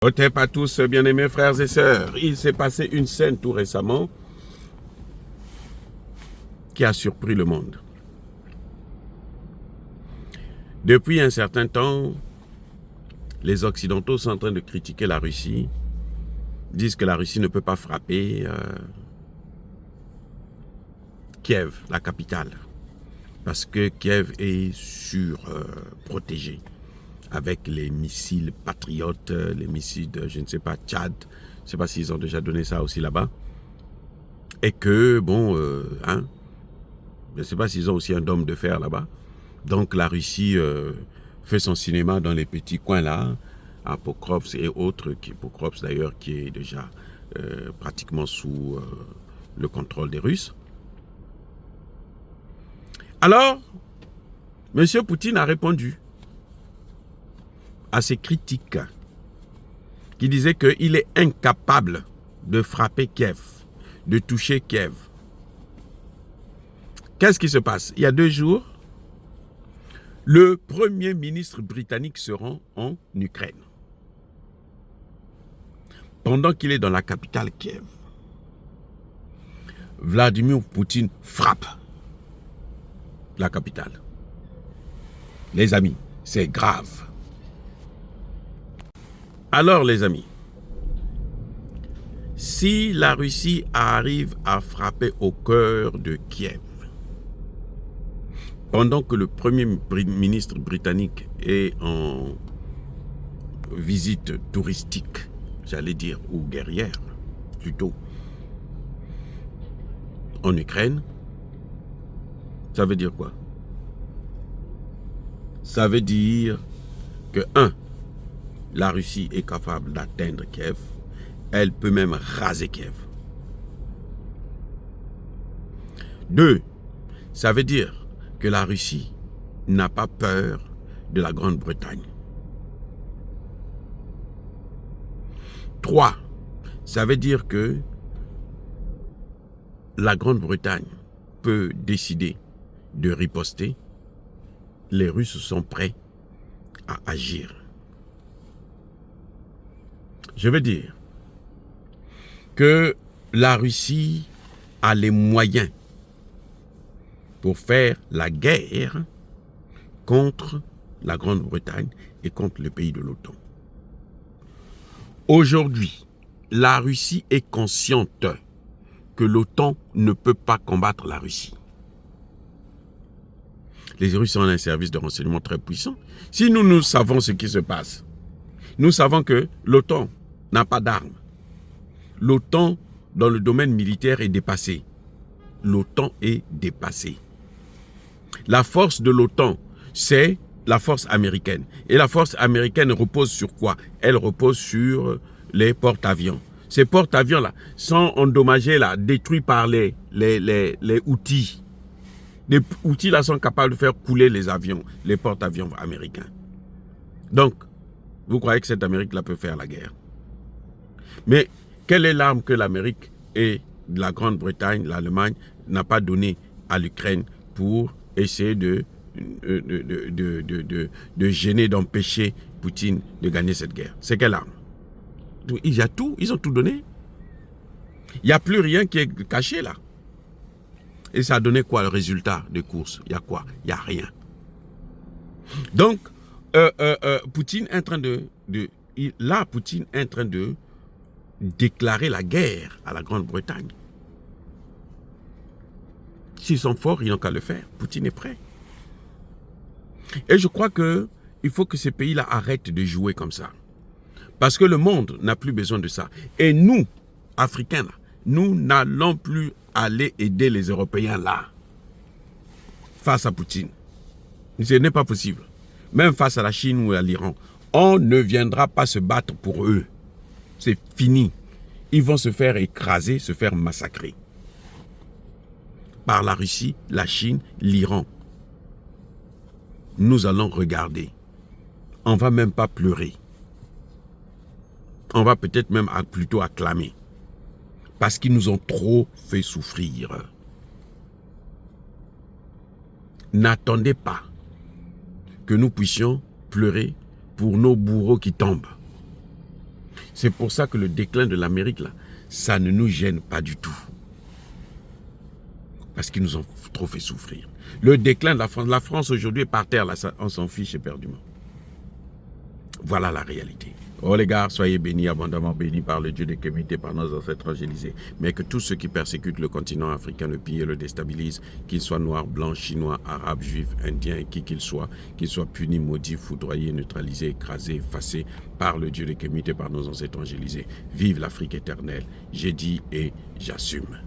Otep à tous, bien-aimés frères et sœurs. Il s'est passé une scène tout récemment qui a surpris le monde. Depuis un certain temps, les Occidentaux sont en train de critiquer la Russie, disent que la Russie ne peut pas frapper Kiev, la capitale, parce que Kiev est surprotégée avec les missiles patriotes, les missiles de, je ne sais pas, Tchad, je ne sais pas s'ils ont déjà donné ça aussi là-bas, et que, bon, je ne sais pas s'ils ont aussi un dôme de fer là-bas. Donc la Russie fait son cinéma dans les petits coins là, à Pokrovsk et autres, Pokrovsk d'ailleurs qui est déjà pratiquement sous le contrôle des Russes. Alors, M. Poutine a répondu à ces critiques qui disaient qu'il est incapable de frapper Kiev, de toucher Kiev. Qu'est-ce qui se passe? Il y a 2 jours, le Premier ministre britannique se rend en Ukraine. Pendant qu'il est dans la capitale Kiev, Vladimir Poutine frappe la capitale. Les amis, c'est grave. Alors les amis, si la Russie arrive à frapper au cœur de Kiev, pendant que le Premier ministre britannique est en visite touristique, j'allais dire, ou guerrière, plutôt, en Ukraine, ça veut dire quoi? Ça veut dire que, 1, la Russie est capable d'atteindre Kiev, elle peut même raser Kiev. 2, ça veut dire que la Russie n'a pas peur de la Grande-Bretagne. 3, ça veut dire que la Grande-Bretagne peut décider de riposter. Les Russes sont prêts à agir. Je veux dire que la Russie a les moyens pour faire la guerre contre la Grande-Bretagne et contre le pays de l'OTAN. Aujourd'hui, la Russie est consciente que l'OTAN ne peut pas combattre la Russie. Les Russes ont un service de renseignement très puissant. Si nous savons ce qui se passe, nous savons que l'OTAN n'a pas d'armes. L'OTAN, dans le domaine militaire, est dépassée. L'OTAN est dépassée. La force de l'OTAN, c'est la force américaine. Et la force américaine repose sur quoi? Elle repose sur les porte-avions. Ces porte-avions-là sont endommagés, là, détruits par les outils. Les outils-là sont capables de faire couler les avions, les porte-avions américains. Donc, vous croyez que cette Amérique-là peut faire la guerre? Mais quelle est l'arme que l'Amérique et la Grande-Bretagne, l'Allemagne, n'a pas donnée à l'Ukraine pour essayer de gêner, d'empêcher Poutine de gagner cette guerre? C'est quelle arme? Il y a tout, ils ont tout donné. Il n'y a plus rien qui est caché là. Et ça a donné quoi le résultat des courses? Il y a quoi? Il n'y a rien. Donc, Poutine est en train Poutine est en train de déclarer la guerre à la Grande-Bretagne. S'ils sont forts, ils n'ont qu'à le faire. Poutine est prêt. Et je crois qu'il faut que ces pays-là arrêtent de jouer comme ça. Parce que le monde n'a plus besoin de ça. Et nous, Africains, là, nous n'allons plus aller aider les Européens là, face à Poutine. Ce n'est pas possible. Même face à la Chine ou à l'Iran, on ne viendra pas se battre pour eux. C'est fini. Ils vont se faire écraser, se faire massacrer. Par la Russie, la Chine, l'Iran. Nous allons regarder. On ne va même pas pleurer. On va peut-être même plutôt acclamer. Parce qu'ils nous ont trop fait souffrir. N'attendez pas que nous puissions pleurer pour nos bourreaux qui tombent. C'est pour ça que le déclin de l'Amérique, là, ça ne nous gêne pas du tout. Parce qu'ils nous ont trop fait souffrir. Le déclin de la France aujourd'hui est par terre, là, on s'en fiche éperdument. Voilà la réalité. Oh les gars, soyez bénis, abondamment bénis par le Dieu des Kémites, par nos ancêtres angélisés. Mais que tous ceux qui persécutent le continent africain, le pillent et le déstabilisent, qu'ils soient noirs, blancs, chinois, arabes, juifs, indiens, qui qu'ils soient punis, maudits, foudroyés, neutralisés, écrasés, effacés par le Dieu des Kémites et par nos ancêtres angélisés. Vive l'Afrique éternelle. J'ai dit et j'assume.